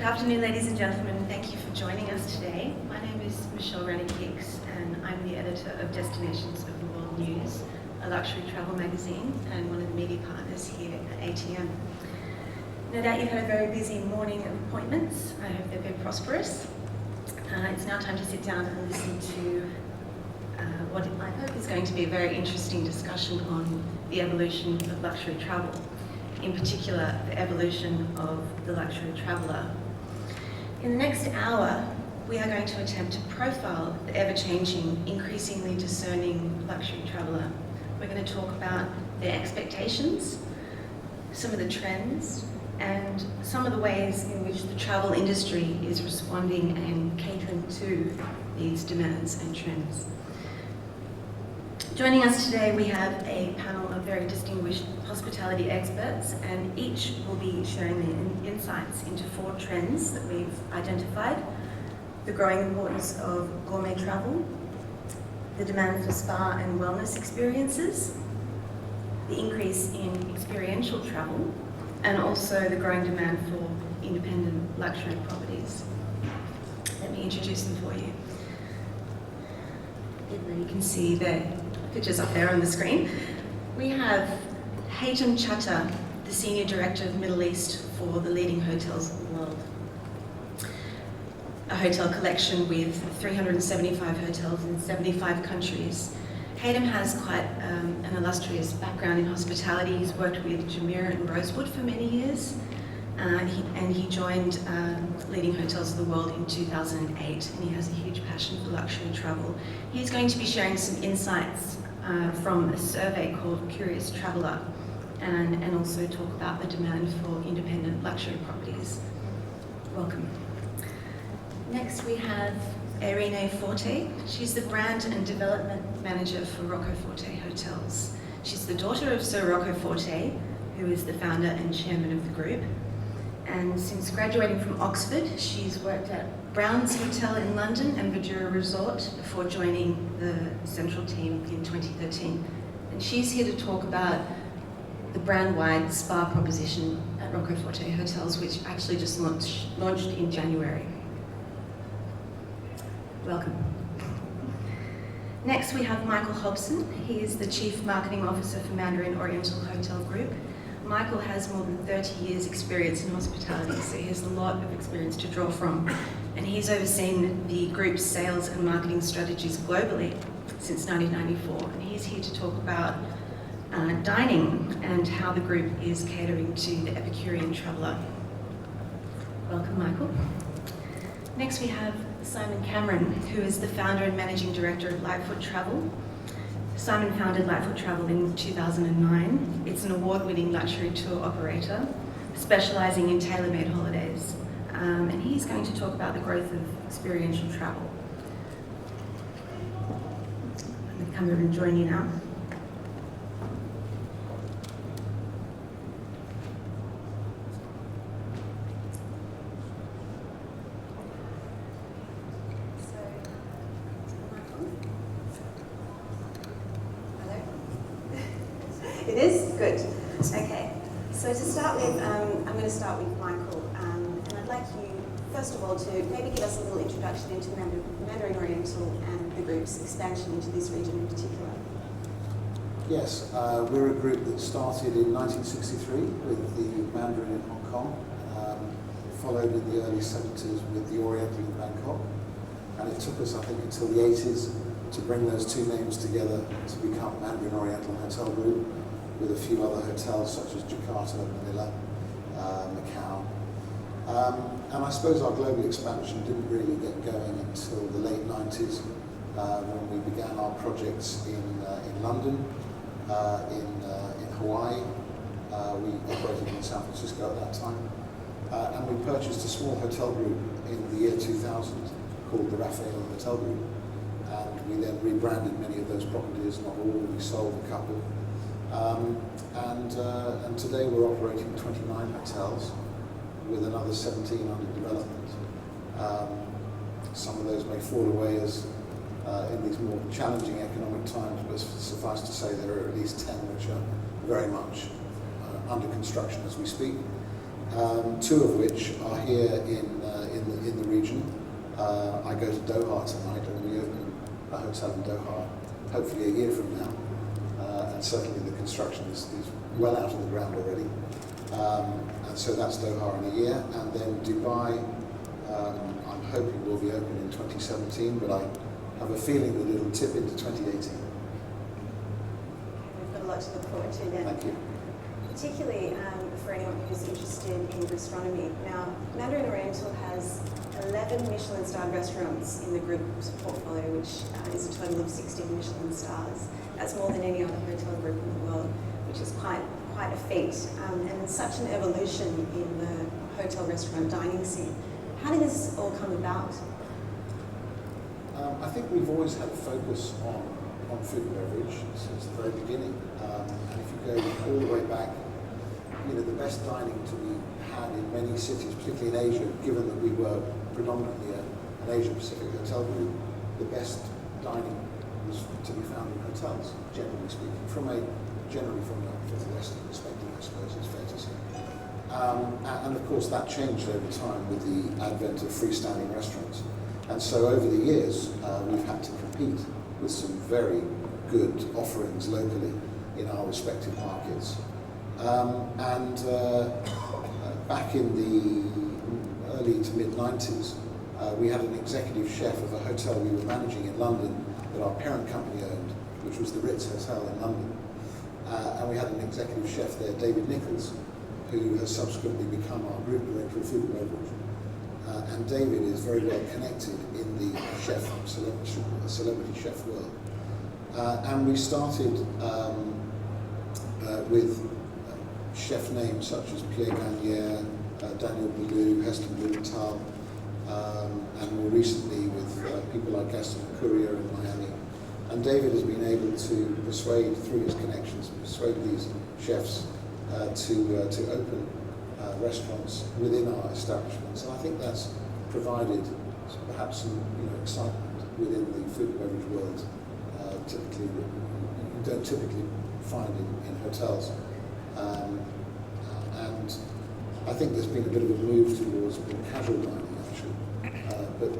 afternoon, ladies and gentlemen. Thank you for joining us today. My name is Michelle Rannick-Hicks, and I'm the editor of Destinations of the World News, a luxury travel magazine, and one of the media partners here at ATM. No doubt you've had a very busy morning of appointments. I hope they've been prosperous. It's now time to sit down and listen to what I hope is going to be a very interesting discussion on the evolution of luxury travel. In particular, the evolution of the luxury traveller. In the next hour, we are going to attempt to profile the ever-changing, increasingly discerning luxury traveller. We're going to talk about their expectations, some of the trends, and some of the ways in which the travel industry is responding and catering to these demands and trends. Joining us today, we have a panel of very distinguished hospitality experts, and each will be sharing their insights into 4 trends that we've identified: the growing importance of gourmet travel, the demand for spa and wellness experiences, the increase in experiential travel, and also the growing demand for independent luxury properties. Let me introduce them for you. You can see the pictures up there on the screen. We have Haute, the Senior Director of Middle East for the leading hotels of the world. A hotel collection with 375 hotels in 75 countries. Haytham has quite an illustrious background in hospitality. He's worked with Jumeirah and Rosewood for many years, and he joined Leading Hotels of the World in 2008, and he has a huge passion for luxury travel. He's going to be sharing some insights from a survey called Curious Traveller, and also talk about the demand for independent luxury properties. Welcome. Next we have Irene Forte. She's the Brand and Development Manager for Rocco Forte Hotels. She's the daughter of Sir Rocco Forte, who is the founder and chairman of the group. And since graduating from Oxford, she's worked at Brown's Hotel in London and Vajura Resort before joining the central team in 2013. And she's here to talk about the brand-wide spa proposition at Rocco Forte Hotels, which actually just launched in January. Welcome. Next we have Michael Hobson. He is the Chief Marketing Officer for Mandarin Oriental Hotel Group. Michael has more than 30 years experience in hospitality, so he has a lot of experience to draw from. And he's overseen the group's sales and marketing strategies globally since 1994. And he's here to talk about dining and how the group is catering to the Epicurean traveller. Welcome, Michael. Next we have Simon Cameron, who is the founder and managing director of Lightfoot Travel. Simon founded Lightfoot Travel in 2009. It's an award-winning luxury tour operator specialising in tailor-made holidays. And he's going to talk about the growth of experiential travel. I'm going to come over and join you now. It is? Good. Okay. So to start with, I'm going to start with Michael. And I'd like you, first of all, to maybe give us a little introduction into Mandarin Oriental and the group's expansion into this region in particular. Yes, we're a group that started in 1963 with the Mandarin in Hong Kong, followed in the early 70s with the Oriental in Bangkok. And it took us, I think, until the 80s to bring those two names together to become Mandarin Oriental Hotel Group, with a few other hotels such as Jakarta, Manila, Macau. And I suppose our global expansion didn't really get going until the late 90s when we began our projects in London, in Hawaii. We operated in San Francisco at that time. And we purchased a small hotel group in the year 2000 called the Raphael Hotel Group. And we then rebranded many of those properties, not all, we sold a couple. And today we're operating 29 hotels with another 17 under development. Some of those may fall away as in these more challenging economic times, but suffice to say there are at least 10 which are very much under construction as we speak. two of which are here in the region. I go to Doha tonight, and we open a hotel in Doha, hopefully a year from now. And certainly the construction is well out of the ground already. And so that's Doha in a year. And then Dubai, I'm hoping will be open in 2017, but I have a feeling that it'll tip into 2018. We've got a lot to look forward to then. Thank you. Particularly for anyone who's interested in gastronomy. Now, Mandarin Oriental has 11 Michelin-starred restaurants in the group's portfolio, which is a total of 16 Michelin stars. That's more than any other hotel group in the world, which is quite a feat, and such an evolution in the hotel restaurant dining scene. How did this all come about? I think we've always had a focus on food and beverage since the very beginning. And if you go all the way back, the best dining to be had in many cities, particularly in Asia, given that we were predominantly an Asia-Pacific hotel group, the best dining was to be found in hotels, generally speaking, generally from a Western perspective, I suppose it's fair to say. And of course that changed over time with the advent of freestanding restaurants. And so over the years, we've had to compete with some very good offerings locally in our respective markets. Back in the early to mid-90s, we had an executive chef of a hotel we were managing in London that our parent company owned, which was the Ritz Hotel in London. And we had an executive chef there, David Nichols, who has subsequently become our group director of food and beverage. And David is very well connected in the celebrity chef world. And we started with chef names such as Pierre Gagnère, Daniel Boulou, Heston Blumenthal, and more recently with people like Gaston Courier in Miami. And David has been able to persuade, through his connections, these chefs to open restaurants within our establishments. And I think that's provided perhaps some excitement within the food and beverage world, typically that you don't typically find in hotels. And I think there's been a bit of a move towards more casual dining, actually, but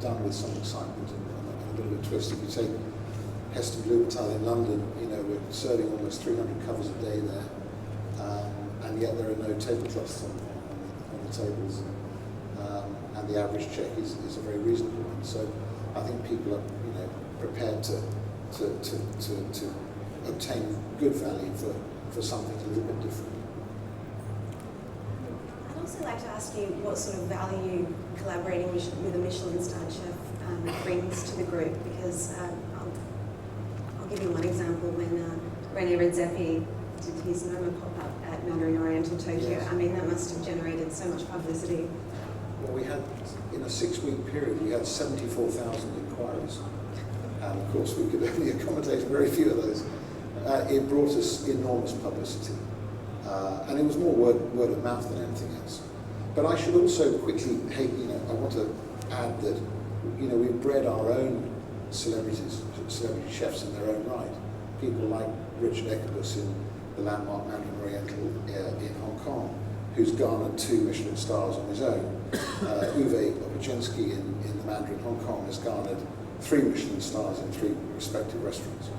done with some excitement and a bit of a twist. If you take Heston Blumenthal in London, we're serving almost 300 covers a day there, and yet there are no tablecloths on the tables, and the average check is a very reasonable one. So I think people are prepared to obtain good value for something a little bit different. I'd also like to ask you what sort of value collaborating with a Michelin-starred chef brings to the group, because I'll give you one example. When René Redzepi did his Noma pop-up at Mandarin Oriental Tokyo, Yes. I mean, that must have generated so much publicity. Well, we had, in a 6-week period, we had 74,000 inquiries. And of course, we could only accommodate very few of those. It brought us enormous publicity. And it was more word of mouth than anything else. But I should also quickly, I want to add that, we've bred our own celebrity chefs in their own right. People like Richard Eckerbus in the landmark Mandarin Oriental in Hong Kong, who's garnered 2 Michelin stars on his own. Uwe Opulent in the Mandarin Hong Kong has garnered 3 Michelin stars in 3 respective restaurants.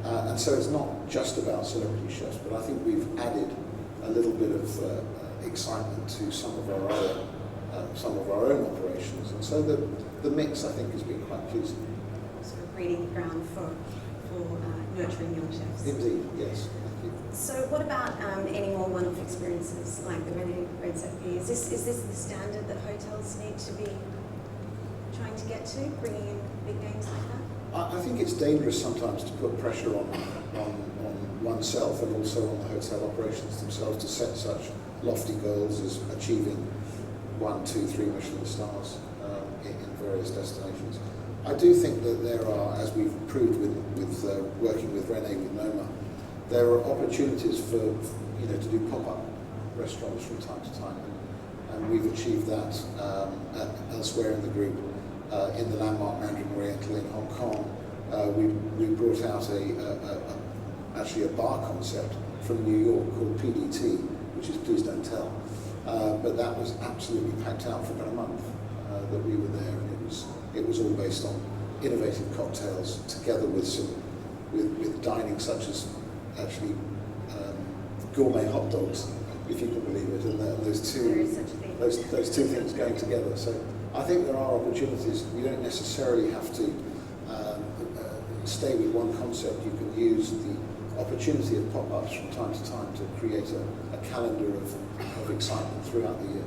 And so it's not just about celebrity chefs, but I think we've added a little bit of excitement to some of our own operations. And so the mix, I think, has been quite pleasing. Sort of breeding ground for nurturing young chefs. Indeed, yes. Thank you. So what about any more one-off experiences like the René Redzepi? Is this the standard that hotels need to be trying to get to, bringing in big names like that? I think it's dangerous sometimes to put pressure on oneself and also on the hotel operations themselves to set such lofty goals as achieving 1, 2, 3 Michelin stars in various destinations. I do think that there are, as we've proved with working with René with Noma, there are opportunities for to do pop-up restaurants from time to time, and we've achieved that elsewhere in the group. In the landmark Mandarin Oriental in Hong Kong, we brought out actually a bar concept from New York called PDT, which is Please Don't Tell. But that was absolutely packed out for about a month that we were there, and it was all based on innovative cocktails together with with dining such as actually gourmet hot dogs, if you can believe it, and those two things going together. So I think there are opportunities. You don't necessarily have to stay with one concept. You can use the opportunity of pop-ups from time to time to create a calendar of excitement throughout the year.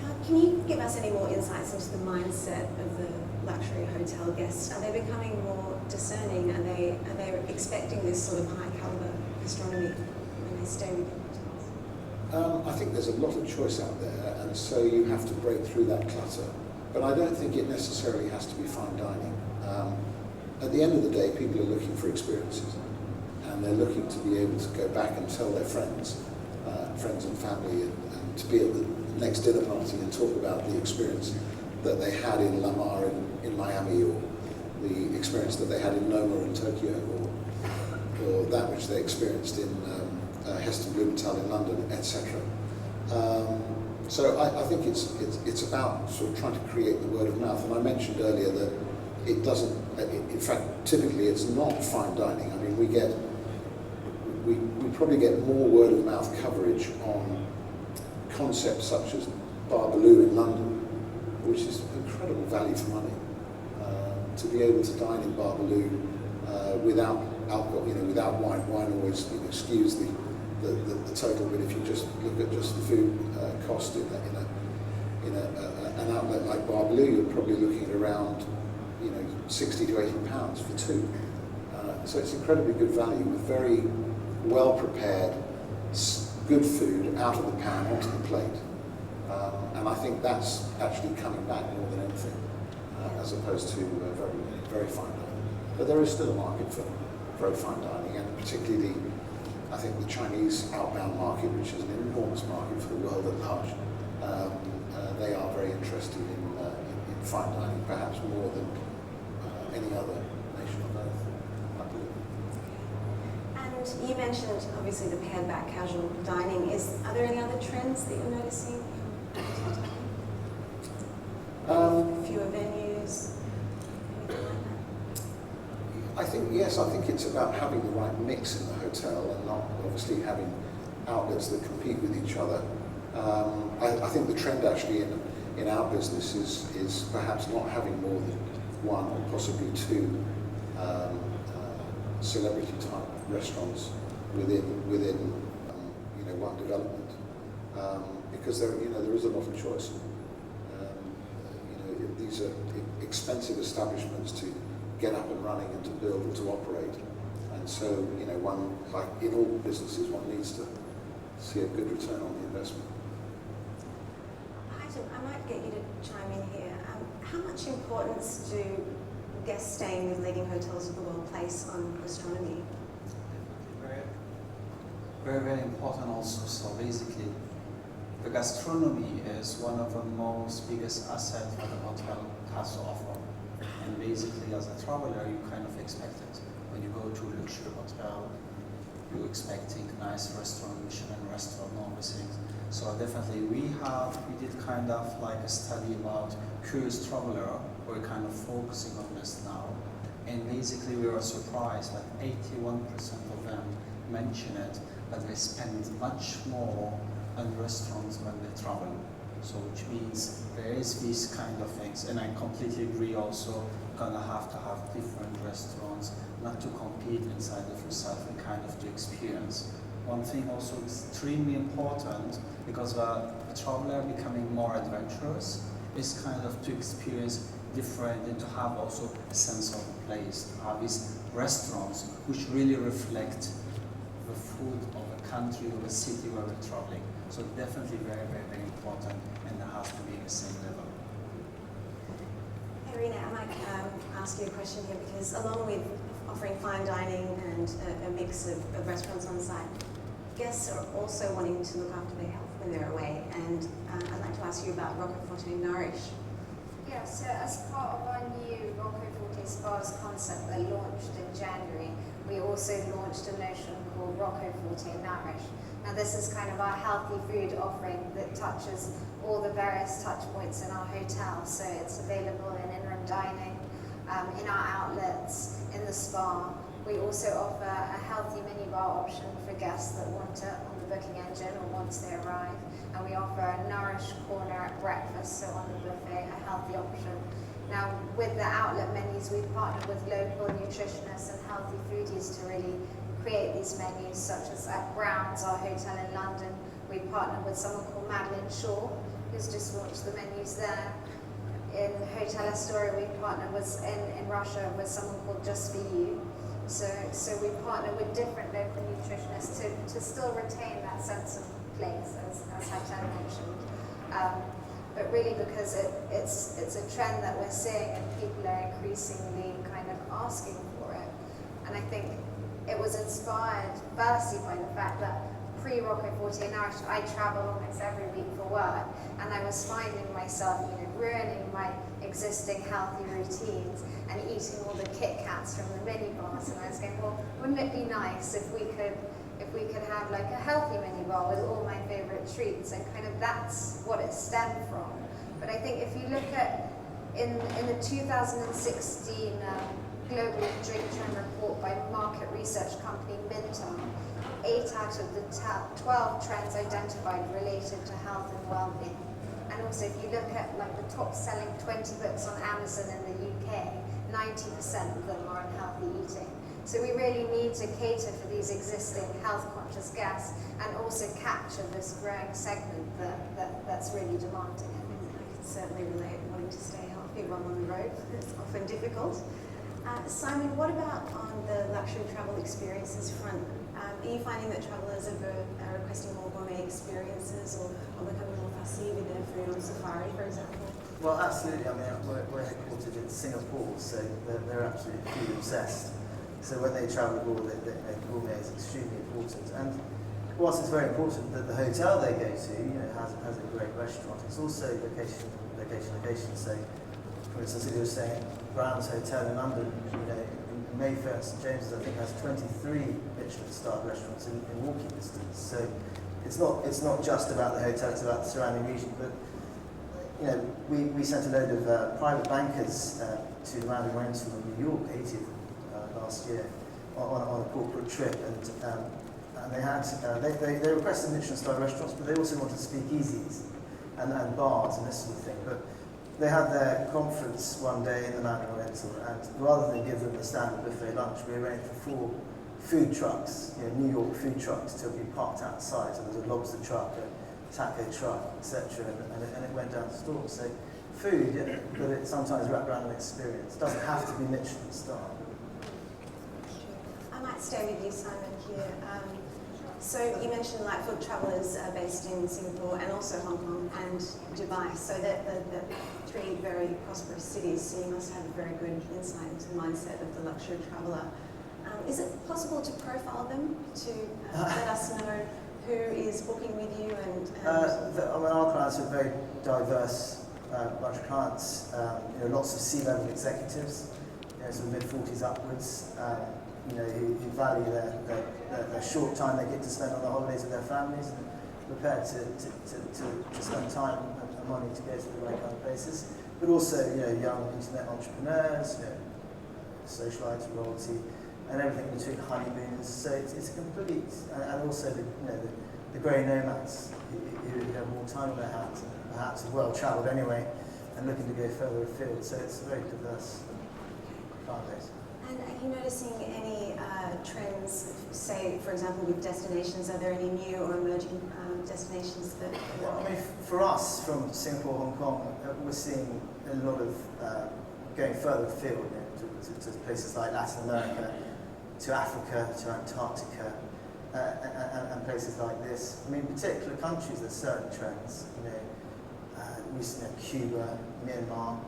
Now, can you give us any more insights into the mindset of the luxury hotel guests? Are they becoming more discerning? Are they expecting this sort of high caliber gastronomy when they stay with hotels? I think there's a lot of choice out there, and so you have to break through that clutter. But I don't think it necessarily has to be fine dining. At the end of the day, people are looking for experiences, and they're looking to be able to go back and tell their friends and family, and to be at the next dinner party and talk about the experience that they had in La Mar in Miami, or the experience that they had in Noma in Tokyo, or that which they experienced in Heston Blumenthal in London, etc. So I think it's about sort of trying to create the word of mouth. And I mentioned earlier that it doesn't, in fact, typically it's not fine dining. I mean, we probably get more word of mouth coverage on concepts such as Barbaloo in London, which is incredible value for money. To be able to dine in Barbaloo without alcohol, without wine. Wine always skews the total, but if you just look at just the food cost in an outlet like Barbaloo, you're probably looking at around 60 to 80 pounds for two. So it's incredibly good value with very well prepared, good food out of the pan onto the plate. And I think that's actually coming back more than anything, as opposed to very, very fine dining. But there is still a market for very fine dining, and particularly I think the Chinese outbound market, which is an enormous market for the world at large, they are very interested in fine dining, perhaps more than any other nation on earth, I believe. And you mentioned obviously the pared back casual dining. Are there any other trends that you're noticing? Fewer venues, anything like that? I think, yes, I think it's about having the right mix in the hotel and not obviously having outlets that compete with each other. I think the trend actually in our business is perhaps not having more than one or possibly two celebrity type restaurants within one development, because there is a lot of choice. These are expensive establishments to get up and running and to build and to operate, and so one, like in all businesses, one needs to see a good return on the investment. I might get you to chime in here. How much importance do guests staying with leading hotels of the world place on gastronomy? Very, very important also. So basically, the gastronomy is one of the most biggest assets that the hotel has to offer. And basically, as a traveler, you kind of expect it. When you go to a luxury hotel, you're expecting nice restaurant, Michelin restaurant, all these things. So definitely, we did kind of like a study about curious traveler. We're kind of focusing on this now. And basically, we were surprised that 81% of them mention it, that they spend much more on restaurants when they travel. So which means there is these kind of things, and I completely agree also, gonna have to have different restaurants, not to compete inside of yourself and kind of to experience. One thing also extremely important, because a traveler becoming more adventurous, is kind of to experience different and to have also a sense of place, to have these restaurants which really reflect the food of a country or a city where we're traveling. So definitely very, very, very important, and it has to be the same level. Hey, Rena, I might ask you a question here, because along with offering fine dining and a mix of restaurants on site, guests are also wanting to look after their health when they're away. And I'd like to ask you about Roquefort Nourish. Yeah, so as part of our new Rocoforte Spas concept that launched in January, we also launched a notion called Rocoforte Nourish. Now this is kind of our healthy food offering that touches all the various touch points in our hotel. So it's available in in-room dining, in our outlets, in the spa. We also offer a healthy minibar option for guests that want it on the booking engine or once they arrive. And we offer a Nourish corner at breakfast, so on the buffet, a healthy option. Now, with the outlet menus, we've partnered with local nutritionists and healthy foodies to really create these menus, such as at Brown's, our hotel in London. We partnered with someone called Madeline Shaw, who's just launched the menus there. In Hotel Astoria, we partnered in Russia with someone called Just For You. So we partner with different local nutritionists to still retain that sense of place, as Hatan mentioned. But really because it's a trend that we're seeing and people are increasingly kind of asking for it. And I think it was inspired firstly by the fact that pre-Rocoforte Nourish, I travel almost every week for work, and I was finding myself, ruining my existing healthy routines and eating all the Kit Kats from the mini bars. And I was going, well, wouldn't it be nice if we could have like a healthy mini bar with all my favorite treats? And kind of that's what it stemmed from. But I think if you look at in the 2016 Global Drink Trend Report by market research company Minter, 8 out of the 12 trends identified related to health and well-being. And also if you look at like the top selling 20 books on Amazon in the UK, 90% of them are on healthy eating. So we really need to cater for these existing health conscious guests and also capture this growing segment that's really demanding it. I can certainly relate wanting to stay healthy while on the road. It's often difficult. Simon, what about on the luxury travel experiences front? Are you finding that travellers are requesting more gourmet experiences or becoming more fussy with their food on safari, for example? Well, absolutely. I mean, we're headquartered in Singapore, so they're absolutely food obsessed. So when they travel abroad, gourmet is extremely important. And whilst it's very important that the hotel they go to, has a great restaurant, it's also location. So, for instance, if you were staying at Brown's Hotel in London, in Mayfair and St James's, I think has 23 Michelin-starred restaurants in walking distance. So it's not just about the hotel; it's about the surrounding region. But we sent a load of private bankers to the Mandarin Oriental in New York, 80 last year, on a corporate trip, and they had they requested Michelin-starred restaurants, but they also wanted speakeasies and bars and this sort of thing. But they had their conference one day in the Mandarin Oriental, and rather than give them the standard buffet lunch, we arranged for 4 food trucks, New York food trucks, to be parked outside. So there's a lobster truck, a taco truck, etc., and it went down to stores. So food, but it's sometimes wrapped around an experience. It doesn't have to be Michelin-starred. I might stay with you, Simon, here. So you mentioned like for travellers based in Singapore and also Hong Kong and Dubai, so that the 3 very prosperous cities, so you must have a very good insight into the mindset of the luxury traveller. Is it possible to profile them, to let us know who is booking with you? Our clients are very diverse bunch of clients, lots of C-level executives, sort of mid-40s upwards, who value their short time they get to spend on the holidays with their families and prepared to spend time and money to go to the right kind of places. But also, young internet entrepreneurs, socialites, royalty, and everything between honeymoons. So it's a complete, and also the grey nomads who have more time on their hands and perhaps have well travelled anyway and looking to go further afield. So it's a very diverse client base. And are you noticing any trends, say, for example, with destinations? Are there any new or emerging destinations that... Well, I mean, for us, from Singapore, Hong Kong, we're seeing a lot of going further afield, to places like Latin America, to Africa, to Antarctica, and places like this. I mean, particular countries, there's certain trends. Recently Cuba, Myanmar,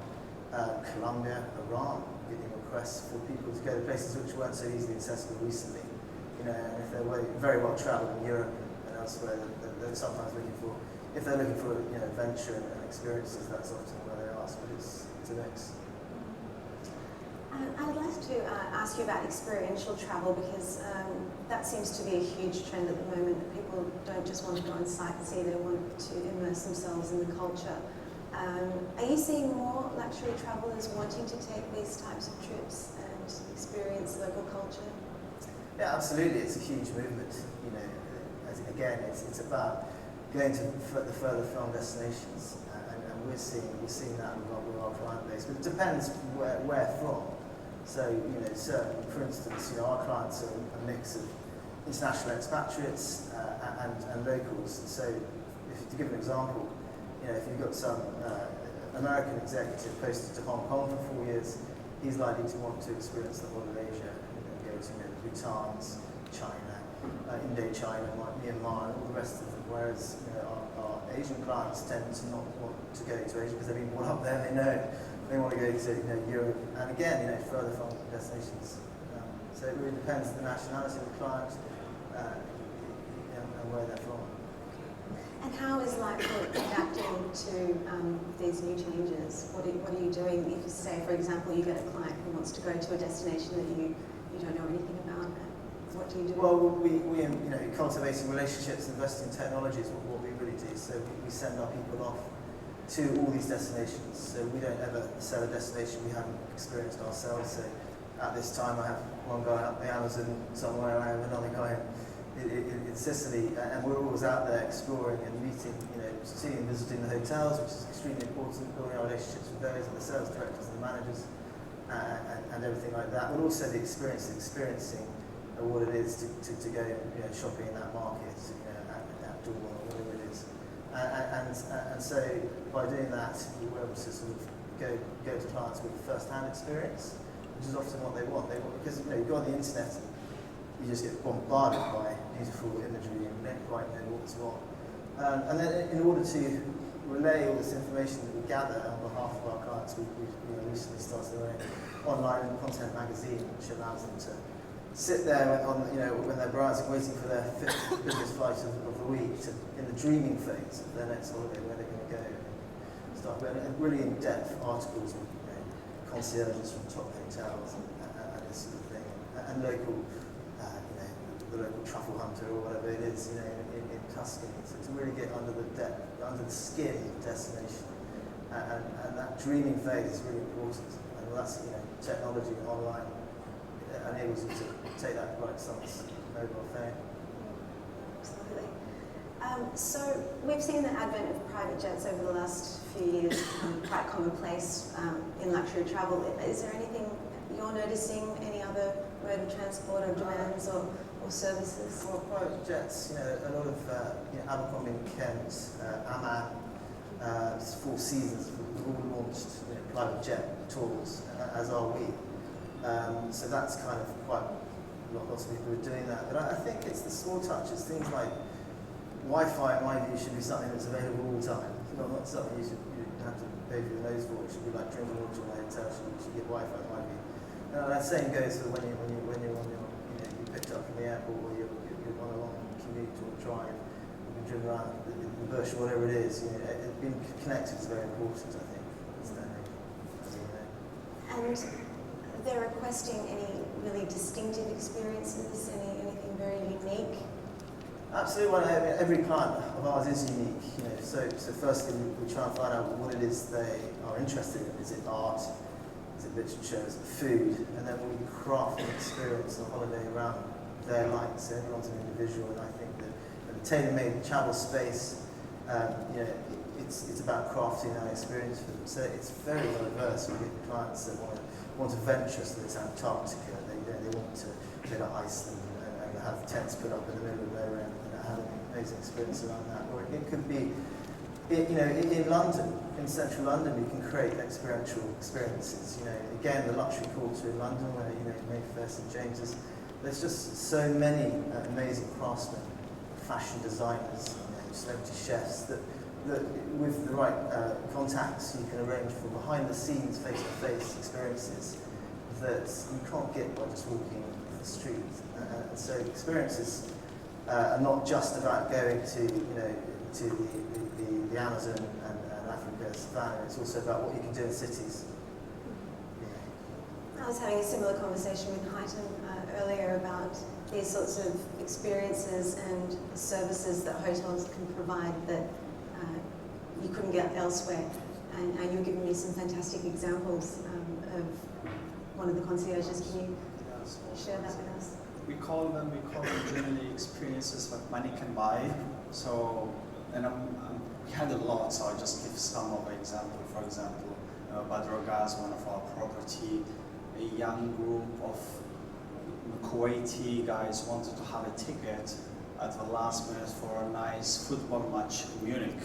Colombia, Iran, getting requests for people to go to places which weren't so easily accessible recently. And if they're very well travelled in Europe and elsewhere, they're sometimes looking for if they're looking for adventure and experiences, that's often where they ask, but it's a mix. I would like to ask you about experiential travel because that seems to be a huge trend at the moment. People don't just want to go and sightsee, they want to immerse themselves in the culture. Are you seeing more luxury travelers wanting to take these types of trips and experience local culture? Yeah, absolutely. It's a huge movement. Again, it's about going to the further film destinations, and we're seeing that with our client base. But it depends where from. So, for instance, our clients are a mix of international expatriates and locals. So, to give an example, if you've got some American executive posted to Hong Kong for 4 years, he's likely to want to experience the whole of Asia, go to Bhutan's, China, Indochina, Myanmar, and all the rest of them. Whereas our Asian clients tend to not want to go to Asia because they've been brought up there. They know they want to go to Europe and again, further from destinations. So it really depends on the nationality of the client and where they're from. And how is Lightfoot adapting to these new changes? What are you doing if, say, for example, you get a client who wants to go to a destination that you don't know anything about? What do you do? Well, we cultivating relationships, investing in technology is what we really do. So we send our people off to all these destinations. So we don't ever sell a destination we haven't experienced ourselves. So at this time I have one guy up the Amazon somewhere, I have another guy in Sicily, and we're always out there exploring and meeting, seeing and visiting the hotels, which is extremely important, building our relationships with those and the sales directors and the managers and everything like that, but also the experiencing what it is to go shopping in that market, outdoor or whatever it is. And so by doing that, we're able to sort of go to clients with first-hand experience, which is often what they want. Because you go on the internet and you just get bombarded by beautiful imagery and you don't quite know what's what. And then in order to relay all this information that we gather on behalf of our clients, we recently started our own online content magazine, which allows them to sit there when they're browsing, waiting for their fifth biggest flight of the week, in the dreaming phase of their next holiday, where they're going to go. Start with really in-depth articles with concierges from top hotels and this sort of thing, and local, the local truffle hunter or whatever it is, in Tuscany. So to really get under the skin of the destination, and that dreaming phase is really important. And that's technology online enables you to take that right to someone's mobile phone. Absolutely. So we've seen the advent of private jets over the last few years become quite commonplace in luxury travel. Is there anything you're noticing, any other mode of transport or demands or services? Well, private jets, a lot of Abercrombie & Kent, Aman, Four Seasons, we've all launched private jet tours, as are we. So that's kind of lots of people are doing that. But I think it's the small touches, things like Wi-Fi, in my view, should be something that's available all the time. It's not something you have to pay for your nose for. It should be like drinking water in a hotel. You should get Wi-Fi, in my view. And that same goes for when you're on you picked up from the airport, or you're on a long commute or drive, you've been driven around the bush or whatever it is. Being connected is very important, I think. And they're requesting any really distinctive experiences, anything very unique? Absolutely. Well, every client of ours is unique. So firstly, we try and find out what it is they are interested in. Is it art? Is it literature? Is it food? And then we craft an experience, a holiday around their likes. So everyone's an individual, and I think that the tailor-made travel space, it's about crafting that experience for them. So it's very diverse. We get clients that want to venture, so it's Antarctica. They want to go to Iceland and have tents put up in the middle of nowhere and have an amazing experience around that. Or it could be, in London, in central London, we can create experiential experiences. Again, the luxury quarter in London, where Mayfair, St James's, there's just so many amazing craftsmen, fashion designers, celebrity chefs that with the right contacts, you can arrange for behind-the-scenes, face-to-face experiences that you can't get by just walking the street. So experiences are not just about going to to the Amazon and Africa, savannah. It's also about what you can do in cities. I was having a similar conversation with Hatem earlier about these sorts of experiences and services that hotels can provide that you couldn't get elsewhere. And you were giving me some fantastic examples of one of the concierges. Can you share that with us? We call them generally experiences that money can buy. So, and we had a lot, so I'll just give some of the example. For example, Badrogas, one of our property, a young group of Kuwaiti guys wanted to have a ticket at the last minute for a nice football match in Munich.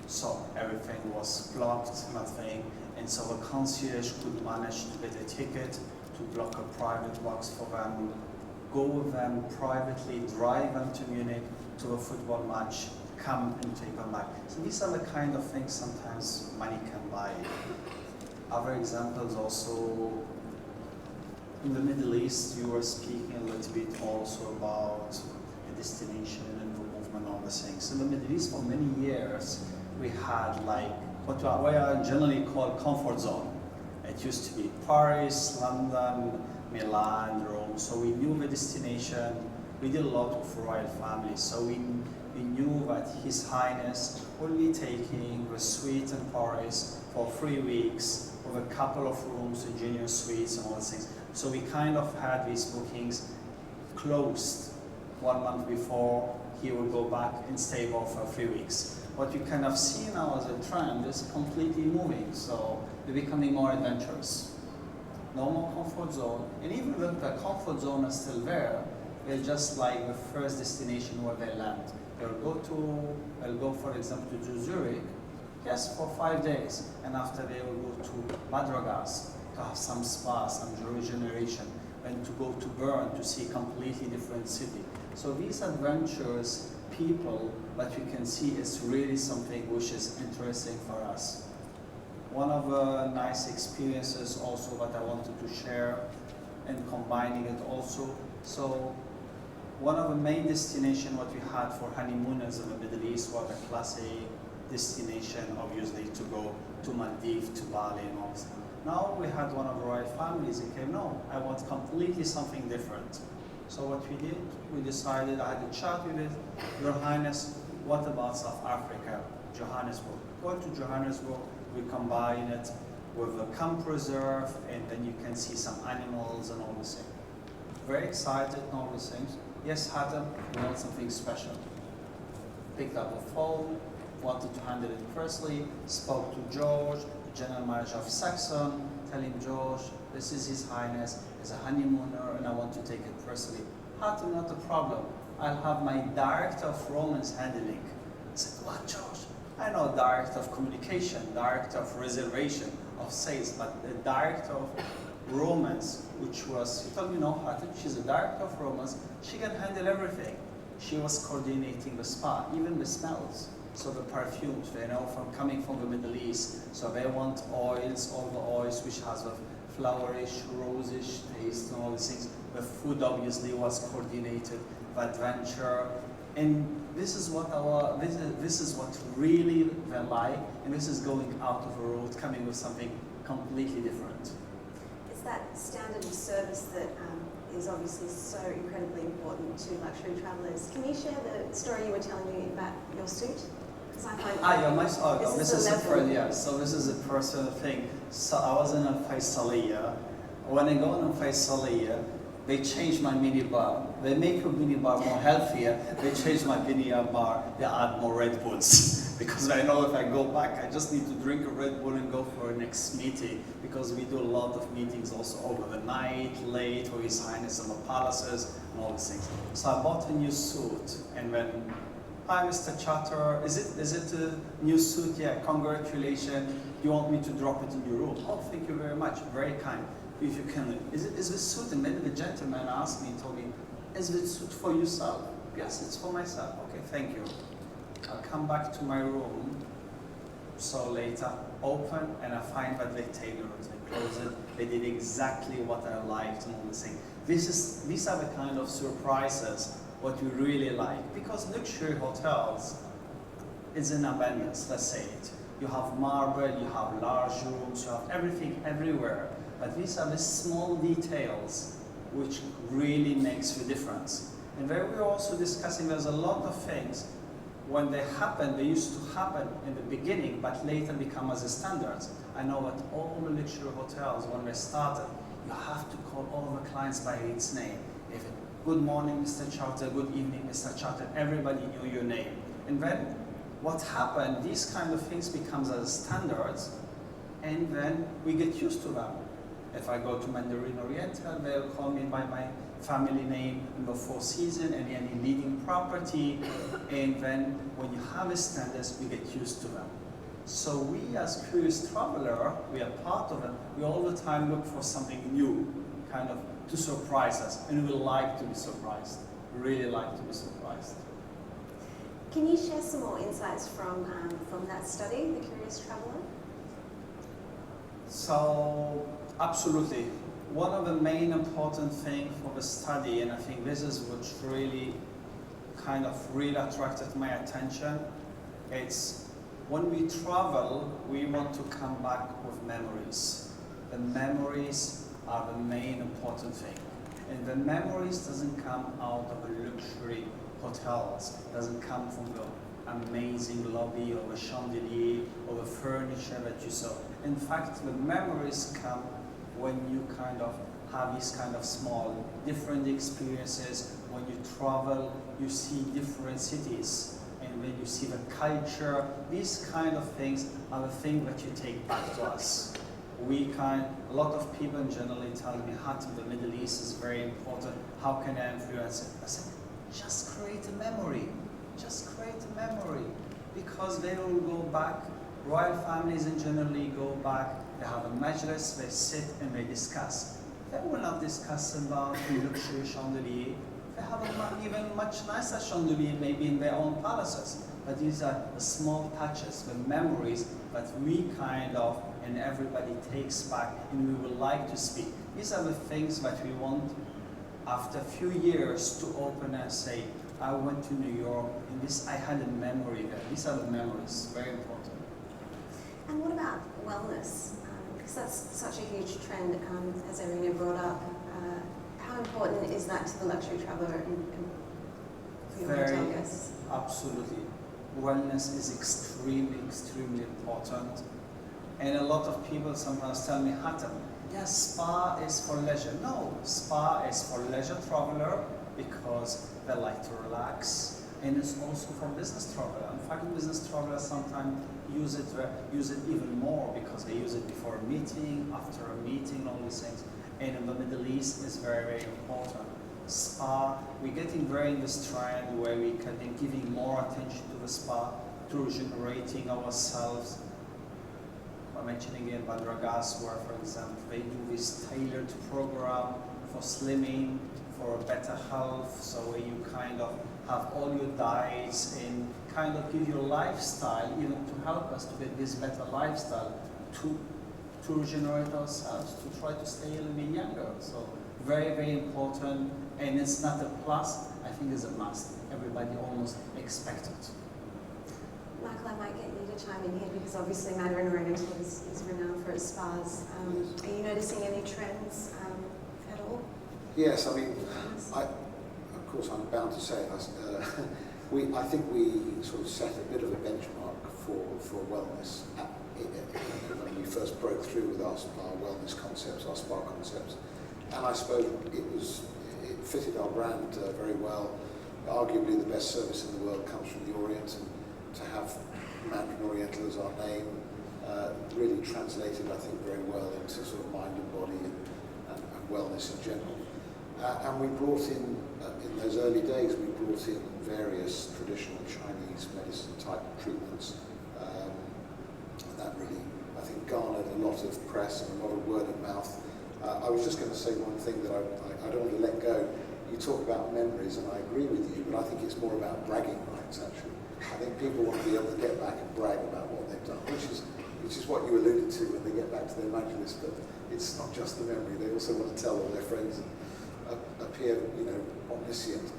So everything was blocked, nothing, and so the concierge could manage to get a ticket, to block a private box for them, go with them privately, drive them to Munich to a football match, come and take them back. So these are the kind of things sometimes money can buy. Other examples also, in the Middle East, you were speaking a little bit also about a destination and the movement on the things. In the Middle East for many years, we had like what I generally call comfort zone. It used to be Paris, London, Milan, Rome. So we knew the destination. We did a lot of royal families. So we knew that His Highness will be taking the suite in Paris for 3 weeks with a couple of rooms, the junior suites and all these things. So we kind of had these bookings closed 1 month before he will go back and stay there for 3 weeks. What you kind of see now as a trend is completely moving, so they're becoming more adventurous. No more comfort zone, and even if the comfort zone is still there, they're just like the first destination where they land. They'll go for example to Zurich, yes, for 5 days, and after they will go to Madragas to have some spa, some regeneration, and to go to Bern to see a completely different city. So these adventures, people that you can see is really something which is interesting for us. One of the nice experiences also that I wanted to share and combining it also. So one of the main destinations what we had for honeymooners in the Middle East was a classic destination, obviously, to go to Maldives, to Bali and all this. Now we had one of the royal families and came, no, I want completely something different. So what we did, we decided, I had a chat with it, Your Highness, what about South Africa, Johannesburg? Go to Johannesburg, we combine it with a camp reserve, and then you can see some animals and all these things. Very excited and all these things. Yes, Hatem, we want something special. Picked up the phone, wanted to handle it personally, spoke to George, General Manager of Saxon, tell him, George, this is His Highness, he's a honeymooner, and I want to take it personally. Hatem, not a problem. I'll have my Director of Romance handling. I said, what, George? I know Director of Communication, Director of Reservation, of Sales, but the Director of Romance, which was, he told me, no, Hatem, she's a Director of Romance, she can handle everything. She was coordinating the spa, even the smells. So the perfumes, they know coming from the Middle East, so they want oils, all the oils which has a flowerish, rosish taste and all these things. The food obviously was coordinated, the adventure, and this is what this is what really they like, and this is going out of the road, coming with something completely different. It's that standard of service that is obviously so incredibly important to luxury travellers. Can you share the story you were telling me about your suit? Because I find this is a friend, yeah. So this is a personal thing. So I was in a Faisaliya. When I go in a Faisaliya, they change my minibar. They make a minibar more healthier. They change my minibar. They add more Red Bulls because I know if I go back, I just need to drink a Red Bull and go for a next meeting, because we do a lot of meetings also over the night, late, with His Highness in the palaces and all these things. So I bought a new suit, and when, hi Mr. Chatter, is it a new suit? Yeah, congratulations. You want me to drop it in your room? Oh, thank you very much. Very kind. If you can, is this suit? And then the gentleman asked me, told me, is this suit for yourself? Yes, it's for myself. Okay, thank you. I'll come back to my room. So later, open, and I find that they tailored it, they closed it. They did exactly what I liked and all the things. These are the kind of surprises what we really like, because luxury hotels, is in abundance, let's say it. You have marble, you have large rooms, you have everything everywhere. But these are the small details which really makes the difference. And then we're also discussing there's a lot of things when they happen, they used to happen in the beginning, but later become as a standards. I know that all the luxury hotels, when they started, you have to call all the clients by its name. If it, good morning, Mr. Charter, good evening, Mr. Charter, everybody knew your name. And then what happened, these kind of things becomes as standards, and then we get used to them. If I go to Mandarin Oriental, they'll call me by my family name in the Four Seasons and any leading property, and then when you have standards, we get used to them. So we as curious traveler, we are part of it, we all the time look for something new, kind of to surprise us, and we like to be surprised, really like to be surprised. Can you share some more insights from that study, The Curious Traveller? So, absolutely. One of the main important things for the study, and I think this is what really kind of really attracted my attention, it's when we travel, we want to come back with memories. The memories are the main important thing. And the memories doesn't come out of the luxury hotels, it doesn't come from the amazing lobby or the chandelier or the furniture that you saw. In fact, the memories come when you kind of have these kind of small, different experiences. When you travel, you see different cities, and when you see the culture, these kind of things are the things that you take back to us. A lot of people generally tell me, haute in the Middle East is very important, how can I influence it? I said, just create a memory, just create a memory, because they will go back, royal families in generally go back, they have a majlis, they sit and they discuss. They will not discuss about the luxury chandelier, they have a even much nicer chandelier maybe in their own palaces, but these are the small touches, the memories that we kind of, and everybody takes back and we would like to speak. These are the things that we want after a few years to open and say, I went to New York and this, I had a memory there. These are the memories, very important. And what about wellness? Because that's such a huge trend, as Irina brought up. How important is that to the luxury traveller and for your hotel guests? Absolutely. Wellness is extremely, extremely important. And a lot of people sometimes tell me, Hatem, yes, spa is for leisure. No, spa is for leisure traveler because they like to relax, and it's also for business traveler. In fact, business travelers sometimes use it even more because they use it before a meeting, after a meeting, all these things. And in the Middle East, it's very, very important. Spa, we're getting very in this trend where we can be giving more attention to the spa, to regenerating ourselves. I'm mentioning in Badragas where, for example, they do this tailored program for slimming, for better health, so where you kind of have all your diets and kind of give your lifestyle, even to help us to get this better lifestyle, to regenerate ourselves, to try to stay a little bit younger. So very, very important, and it's not a plus, I think it's a must. Everybody almost expects it. Michael, I might get you to chime in here because obviously Mandarin Oriental is renowned for its spas. Are you noticing any trends at all? Yes, I mean, of course I'm bound to say it. I think we sort of set a bit of a benchmark for wellness when we first broke through with our wellness concepts, our spa concepts. And I suppose it fitted our brand very well. Arguably the best service in the world comes from the Orient, and to have Mandarin Oriental as our name really translated, I think, very well into sort of mind and body and wellness in general. And we brought in those early days, we brought in various traditional Chinese medicine type treatments. And that really, I think, garnered a lot of press and a lot of word of mouth. I was just going to say one thing that I don't want to let go. You talk about memories, and I agree with you, but I think it's more about bragging rights, actually. I think people want to be able to get back and brag about what they've done, which is what you alluded to when they get back to their majlis, but it's not just the memory. They also want to tell all their friends and appear, omniscient.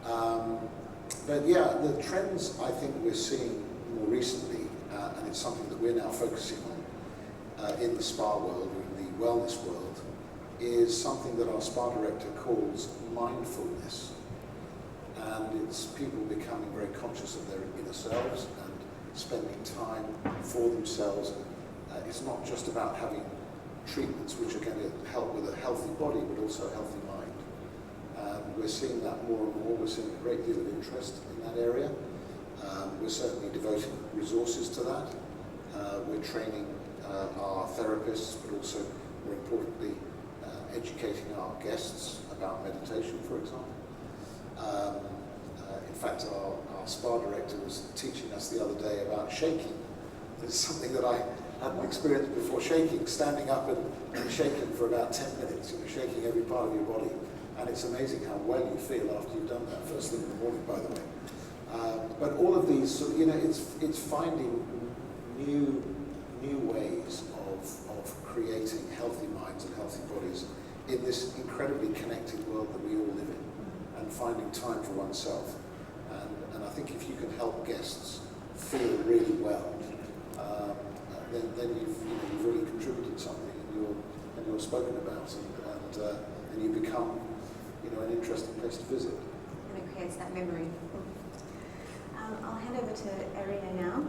But yeah, the trends I think we're seeing more recently, and it's something that we're now focusing on in the spa world, or in the wellness world, is something that our spa director calls mindfulness. And it's people becoming very conscious of their inner selves and spending time for themselves. It's not just about having treatments which are going to help with a healthy body, but also a healthy mind. And we're seeing that more and more. We're seeing a great deal of interest in that area. We're certainly devoting resources to that. We're training our therapists, but also, more importantly, educating our guests about meditation, for example. In fact, our spa director was teaching us the other day about shaking. It's something that I hadn't experienced before, shaking, standing up and shaking for about 10 minutes, shaking every part of your body. And it's amazing how well you feel after you've done that, first thing in the morning, by the way. But all of these, it's finding new ways of creating healthy minds and healthy bodies in this incredibly connected world that we all live in, and finding time for oneself. And I think if you can help guests feel really well, then you've really contributed something, and you're spoken about, and you become an interesting place to visit. And it creates that memory. I'll hand over to Arina now.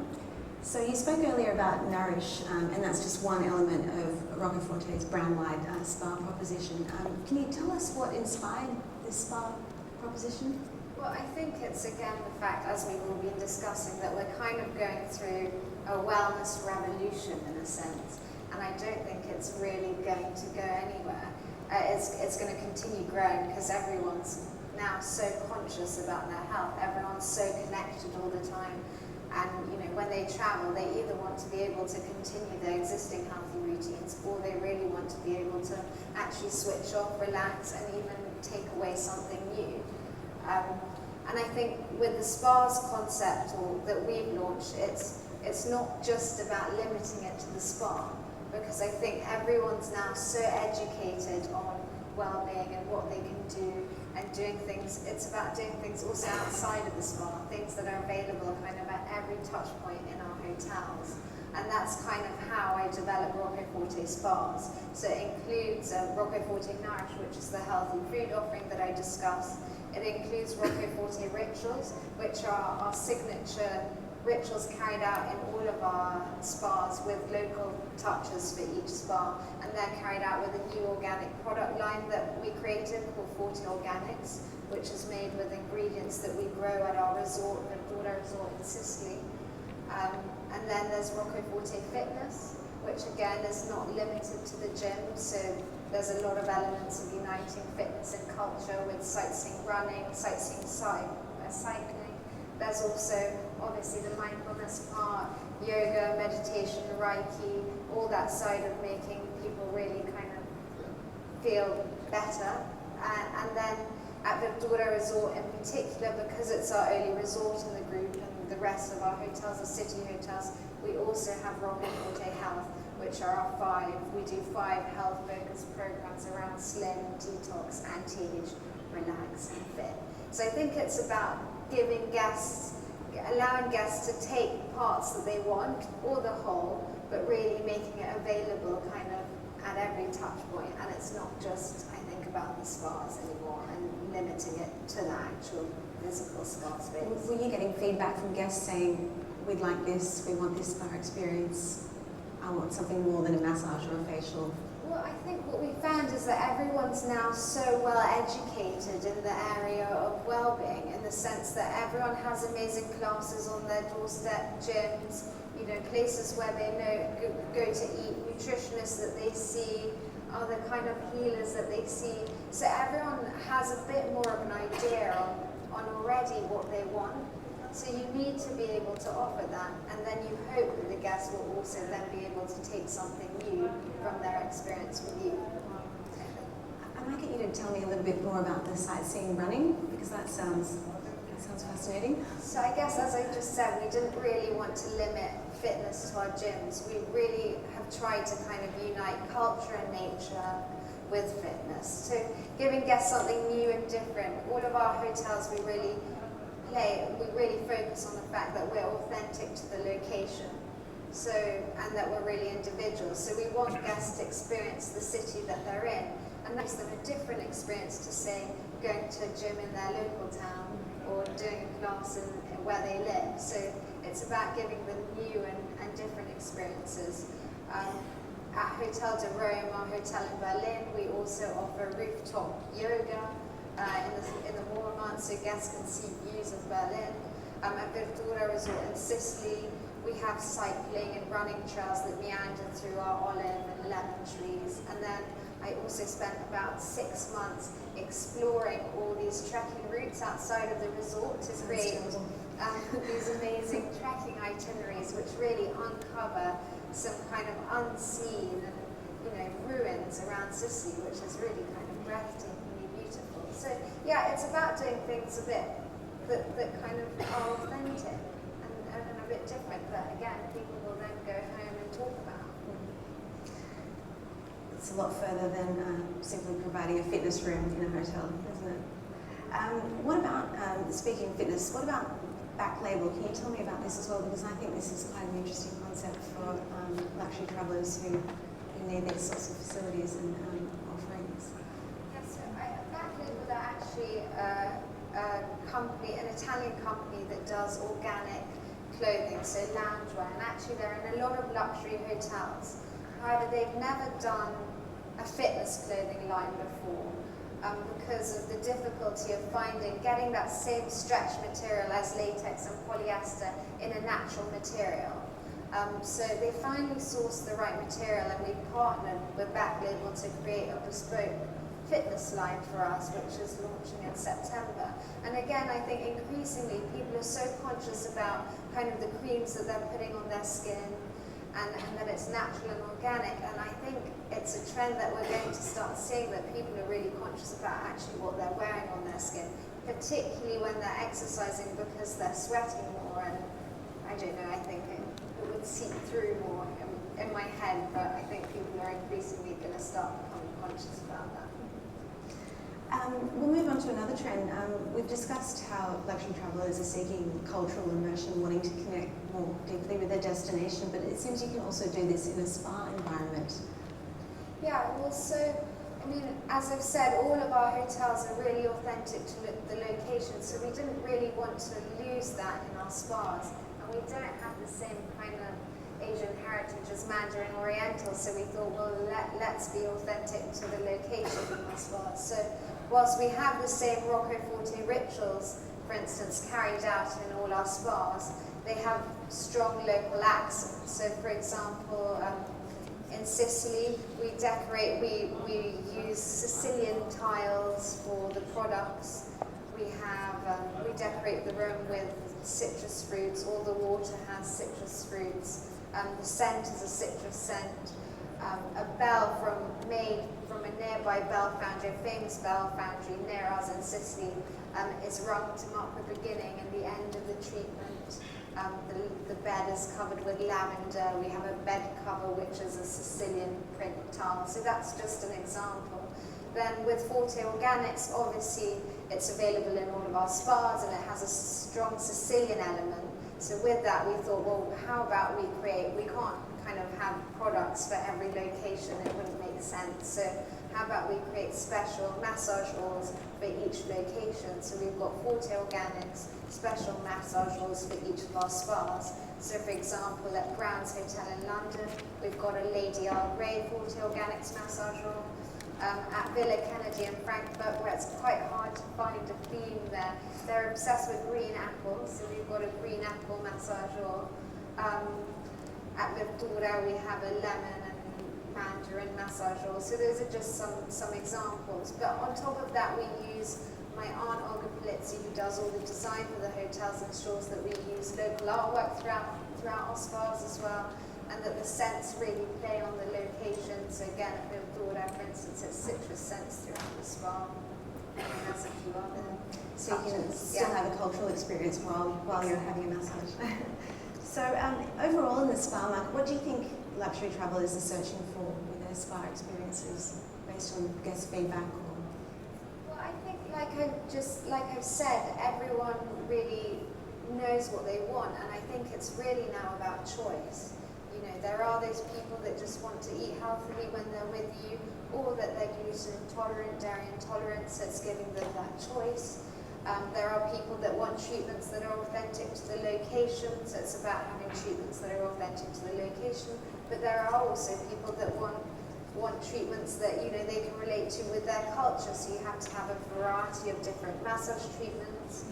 So you spoke earlier about Nourish, and that's just one element of Rocoforte's brand-wide spa proposition. Can you tell us what inspired this spa proposition? Well, I think it's again the fact, as we've all been discussing, that we're kind of going through a wellness revolution in a sense, and I don't think it's really going to go anywhere. It's going to continue growing because everyone's now so conscious about their health. Everyone's so connected all the time, and when they travel, they either want to be able to continue their existing healthy routines, or they really want to be able to actually switch off, relax, and even take away something new. And I think with the spas concept that we've launched, it's not just about limiting it to the spa, because I think everyone's now so educated on well-being and what they can do and doing things. It's about doing things also outside of the spa, things that are available kind of at every touch point in our hotels. And that's kind of how I develop Rocoforte spas. So it includes Rocoforte Nourish, which is the healthy food offering that I discussed. It includes Rocoforte rituals, which are our signature rituals carried out in all of our spas with local touches for each spa, and they're carried out with a new organic product line that we created called 40 Organics, which is made with ingredients that we grow at our resort, the Dora Resort in Sicily. And then there's Rocoforte Fitness, which again is not limited to the gym, so there's a lot of elements of uniting fitness and culture with sightseeing running, sightseeing cycling. There's also obviously the mindfulness part, yoga, meditation, Reiki, all that side of making people really kind of feel better. And then at the Dora Resort in particular, because it's our only resort in the group and the rest of our hotels are city hotels, we also have Rocoforte Health, which are our 5. We do 5 health-focused programs around slim, detox, anti-age, relax, and fit. So I think it's about allowing guests to take parts that they want, or the whole, but really making it available kind of at every touch point. And it's not just, I think, about the spas anymore and limiting it to the actual physical spa space. Were you getting feedback from guests saying, we'd like this, we want this spa experience, I want something more than a massage or a facial? Well, I think what we found is that everyone's now so well educated in the area of well-being, in the sense that everyone has amazing classes on their doorstep, gyms, places where they go to eat, nutritionists that they see, other kind of healers that they see. So everyone has a bit more of an idea on already what they want. So you need to be able to offer that, and then you hope that the guests will also then be able to take something new from their experience with you. I'd like you to tell me a little bit more about the sightseeing running, because that sounds fascinating. So I guess, as I just said, we didn't really want to limit fitness to our gyms. We really have tried to kind of unite culture and nature with fitness. So giving guests something new and different. All of our hotels, we really we really focus on the fact that we're authentic to the location. So, and that we're really individuals. So we want guests to experience the city that they're in, and that gives them a different experience to, say, going to a gym in their local town or doing a class in where they live. So it's about giving them new and different experiences. At Hotel de Rome, our hotel in Berlin, we also offer rooftop yoga in the warmer months so guests can see views of Berlin. At Verdura Resort in Sicily, we have cycling and running trails that meander through our olive and lemon trees. And then I also spent about 6 months exploring all these trekking routes outside of the resort to create these amazing trekking itineraries which really uncover some kind of unseen, ruins around Sicily, which is really kind of breathtakingly beautiful. So yeah, it's about doing things a bit that kind of are authentic and a bit different, that again people will then go home and talk about. It's a lot further than simply providing a fitness room in a hotel, isn't it? What about, speaking of fitness, what about back label? Can you tell me about this as well? Because I think this is quite an interesting concept for luxury travellers who need these sorts of facilities and offerings. Yeah, so back label are actually an Italian company that does organic clothing, so loungewear, and actually they're in a lot of luxury hotels. However, they've never done a fitness clothing line before because of the difficulty of getting that same stretch material as latex and polyester in a natural material. So they finally sourced the right material, and we partnered with Back Label to create a bespoke fitness line for us, which is launching in September. And again, I think increasingly people are so conscious about kind of the creams that they're putting on their skin, and that it's natural and organic. And I think it's a trend that we're going to start seeing, that people are really conscious about actually what they're wearing on their skin, particularly when they're exercising, because they're sweating more. And I don't know, I think it would seep through more in my head, but I think people are increasingly going to start becoming conscious about that. We'll move on to another trend. We've discussed how luxury travellers are seeking cultural immersion, wanting to connect more deeply with their destination, but it seems you can also do this in a spa environment. Yeah, well, so, I mean, as I've said, all of our hotels are really authentic to the location, so we didn't really want to lose that in our spas, and we don't have the same kind of Asian heritage as Mandarin Oriental, so we thought, well, let's be authentic to the location in our spas. So whilst we have the same Rocoforte rituals, for instance, carried out in all our spas, they have strong local accents. So for example, in Sicily, we use Sicilian tiles for the products. We decorate the room with citrus fruits. All the water has citrus fruits. The scent is a citrus scent. A bell made from a nearby bell foundry, a famous bell foundry near us in Sicily, is rung to mark the beginning and the end of the treatment. The bed is covered with lavender. We have a bed cover which is a Sicilian print tile. So that's just an example. Then with Forte Organics, obviously it's available in all of our spas, and it has a strong Sicilian element. So with that we thought, well, how about we can't kind of have products for every location, it wouldn't make sense. So how about we create special massage oils for each location? So we've got Forte Organics, special massage oils for each of our spas. So for example, at Brown's Hotel in London, we've got a Lady Earl Grey Forte Organics massage oil. At Villa Kennedy in Frankfurt, where it's quite hard to find a theme there, they're obsessed with green apples, so we've got a green apple massage oil. At Verdura, we have a lemon and mandarin massage oil. So those are just some examples. But on top of that, we use my aunt Olga Polizzi, who does all the design for the hotels, ensures that we use local artwork throughout our spas as well, and that the scents really play on the location. So again, at Verdura, for instance, it's citrus scents throughout the spa. And there's a few other. So you can still have a cultural experience while you're having a massage. So overall in the spa market, what do you think luxury travellers are searching for with their spa experiences, based on guest feedback? Well, I think, like I've said, everyone really knows what they want, and I think it's really now about choice. You know, there are those people that just want to eat healthily when they're with you, or that they're gluten intolerant, dairy intolerant, so it's giving them that choice. There are people that want treatments that are authentic to the location, so it's about having treatments that are authentic to the location. But there are also people that want treatments that, you know, they can relate to with their culture, so you have to have a variety of different massage treatments.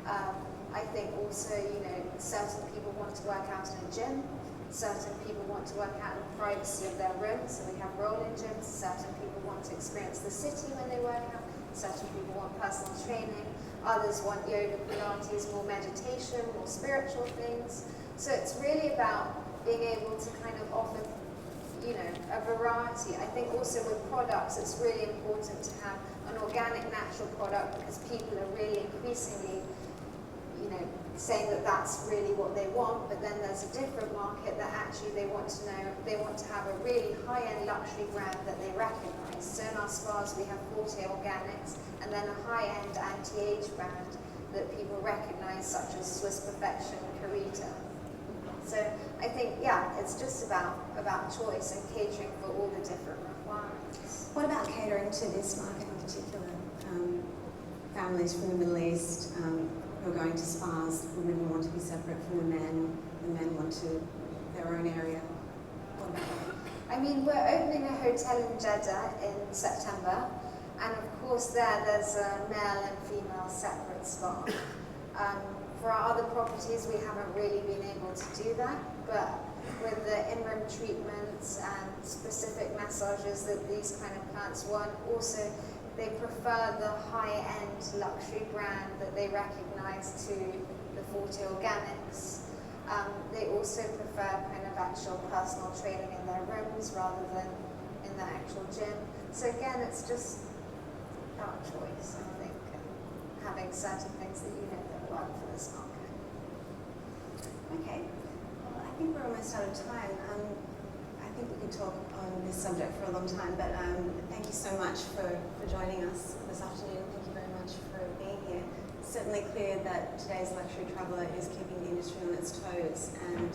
I think also, you know, certain people want to work out in a gym, certain people want to work out in the privacy of their room, so we have rolling gyms. Certain people want to experience the city when they work out, certain people want personal training, others want yoga, Pilates, more meditation, more spiritual things. So it's really about being able to kind of offer, you know, a variety. I think also with products, it's really important to have an organic, natural product, because people are really increasingly, you know, saying that that's really what they want. But then there's a different market that actually they want to know, they want to have a really high-end luxury brand that they recognize. So in our spas, we have Haute Organics, and then a high-end anti-age brand that people recognize, such as Swiss Perfection, Carita. So I think, yeah, it's just about choice and catering for all the different requirements. What about catering to this market in particular? Families from the Middle East who are going to spas, women want to be separate from the men want to their own area. What about that? I mean, we're opening a hotel in Jeddah in September, and of course there's a male and female separate spa. For our other properties, we haven't really been able to do that, but with the in-room treatments and specific massages that these kind of clients want, also they prefer the high-end luxury brand that they recognize to the Forte Organics. They also prefer kind of actual personal training in their rooms rather than in the actual gym. So again, it's just about choice, I think, and having certain things that you know that work for this market. Okay, well, I think we're almost out of time. I think we could talk on this subject for a long time, but thank you so much for joining us this afternoon. Thank you very much for being here. It's certainly clear that today's luxury traveller is keeping the industry on its toes, and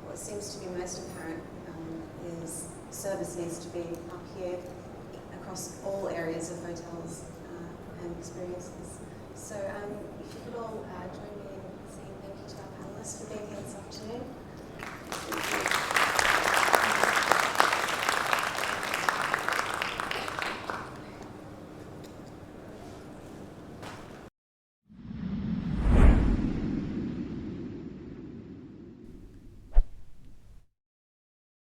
what seems to be most apparent is service needs to be up here across all areas of hotels and experiences. So if you could all join me in saying thank you to our panellists for being here this afternoon.